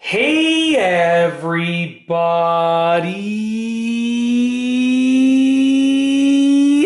Hey everybody!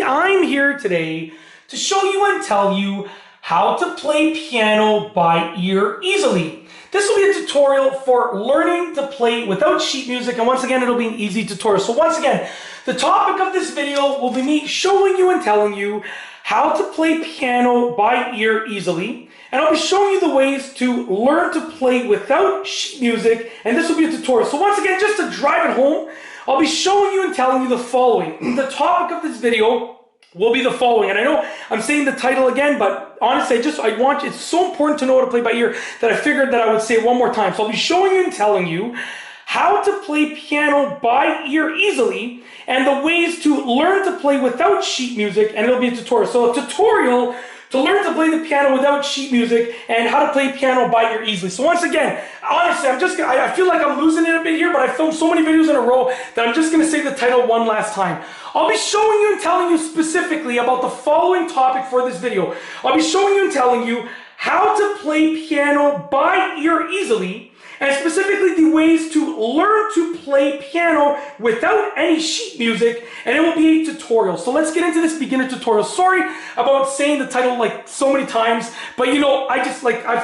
I'm here today to show you and tell you how to play piano by ear easily. This will be a tutorial for learning to play without sheet music, and once again it'll be an easy tutorial. So once again, the topic of this video will be me showing you and telling you how to play piano by ear easily. And I'll be showing you the ways to learn to play without sheet music, and this will be a tutorial. So once again, just to drive it home, I'll be showing you and telling you the following. The topic of this video will be the following, and I know I'm saying the title again, but honestly, it's so important to know how to play by ear that I figured that I would say it one more time. So I'll be showing you and telling you how to play piano by ear easily, and the ways to learn to play without sheet music, and it'll be a tutorial. So a tutorial to learn to play the piano without sheet music and how to play piano by ear easily. So once again, honestly, I feel like I'm losing it a bit here, but I filmed so many videos in a row that I'm just going to say the title one last time. I'll be showing you and telling you specifically about the following topic for this video. I'll be showing you and telling you how to play piano by ear easily, and specifically the ways to learn to play piano without any sheet music, and it will be a tutorial. So let's get into this beginner tutorial. Sorry about saying the title like so many times, but you know, I've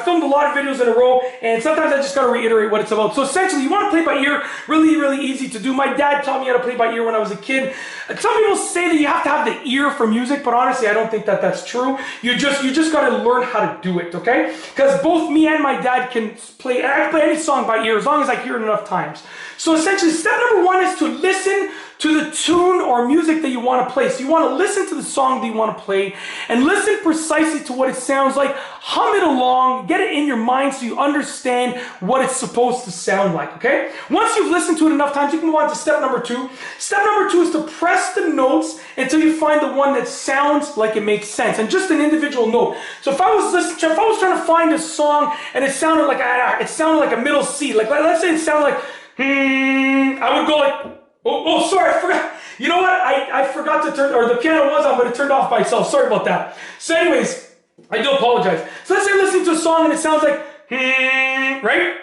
filmed a lot of videos in a row, and sometimes I just gotta reiterate what it's about. So essentially, you wanna play by ear, really easy to do. My dad taught me how to play by ear when I was a kid. Some people say that you have to have the ear for music, but honestly, I don't think that that's true. You just gotta learn how to do it, okay? Because both me and my dad can play, and I can play any song by ear as long as I hear it enough times. So essentially, step number one is to listen to the tune or music that you want to play. So you want to listen to the song that you want to play and listen precisely to what it sounds like. Hum it along, get it in your mind so you understand what it's supposed to sound like, okay? Once you've listened to it enough times, you can move on to step number two. Step number two is to press the notes until you find the one that sounds like it makes sense, and just an individual note. So if I was trying to find a song and it sounded like a middle C, like let's say it sounded like I would go like, oh, sorry, I forgot. You know what? I forgot to turn, or the piano was on, but it turned off by itself. Sorry about that. So anyways, I do apologize. So let's say you're listening to a song and it sounds like, right?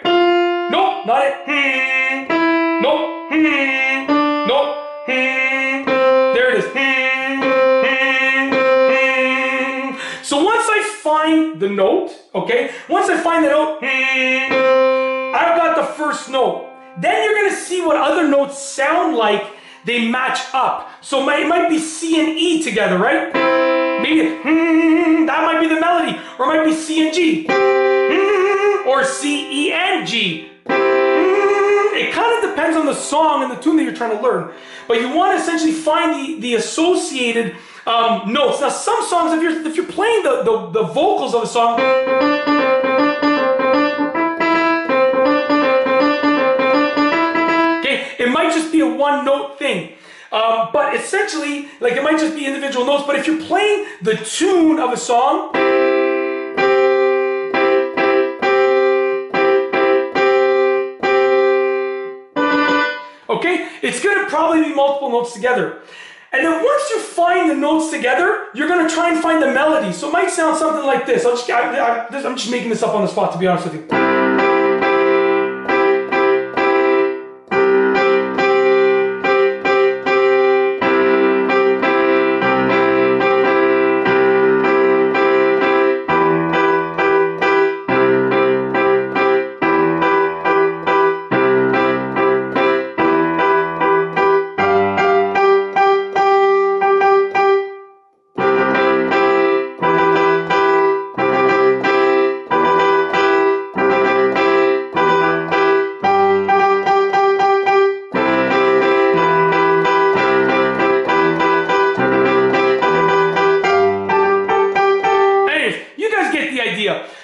Nope, not it. Nope. Nope. There it is. So once I find the note, okay? Once I find the note, I've got the first note. Then you're going to see what other notes sound like they match up. So it might be C and E together, right? Maybe that might be the melody. Or it might be C and G. Or C, E, and G. It kind of depends on the song and the tune that you're trying to learn. But you want to essentially find the associated notes. Now some songs, if you're playing the vocals of a song, it might just be a one-note thing, but essentially, like it might just be individual notes, but if you're playing the tune of a song, okay, it's going to probably be multiple notes together. And then once you find the notes together, you're going to try and find the melody. So it might sound something like this. I'm just making this up on the spot, to be honest with you.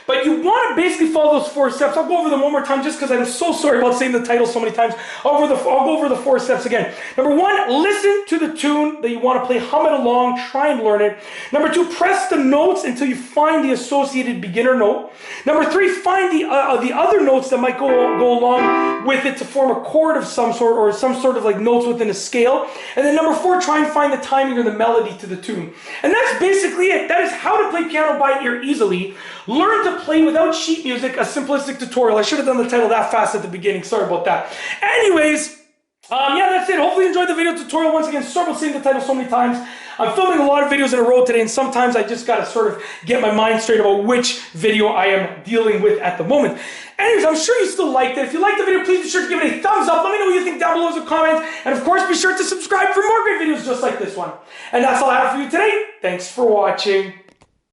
But you want to basically follow those 4 steps. I'll go over them one more time just because I'm so sorry about saying the title so many times. I'll go over the 4 steps again. Number 1, listen to the tune that you want to play. Hum it along. Try and learn it. Number 2, press the notes until you find the associated beginner note. Number 3, find the other notes that might go along with it to form a chord of some sort, or some sort of like notes within a scale. And then number 4, try and find the timing or the melody to the tune. And that's basically it. That is how to play piano by ear easily. Learn to play without sheet music as simple as realistic tutorial. I should have done the title that fast at the beginning. Sorry about that. Anyways, yeah, that's it. Hopefully you enjoyed the video tutorial. Once again, sorry about saying the title so many times. I'm filming a lot of videos in a row today, and sometimes I just gotta sort of get my mind straight about which video I am dealing with at the moment. Anyways, I'm sure you still liked it. If you liked the video, please be sure to give it a thumbs up. Let me know what you think down below in the comments. And of course, be sure to subscribe for more great videos just like this one. And that's all I have for you today. Thanks for watching.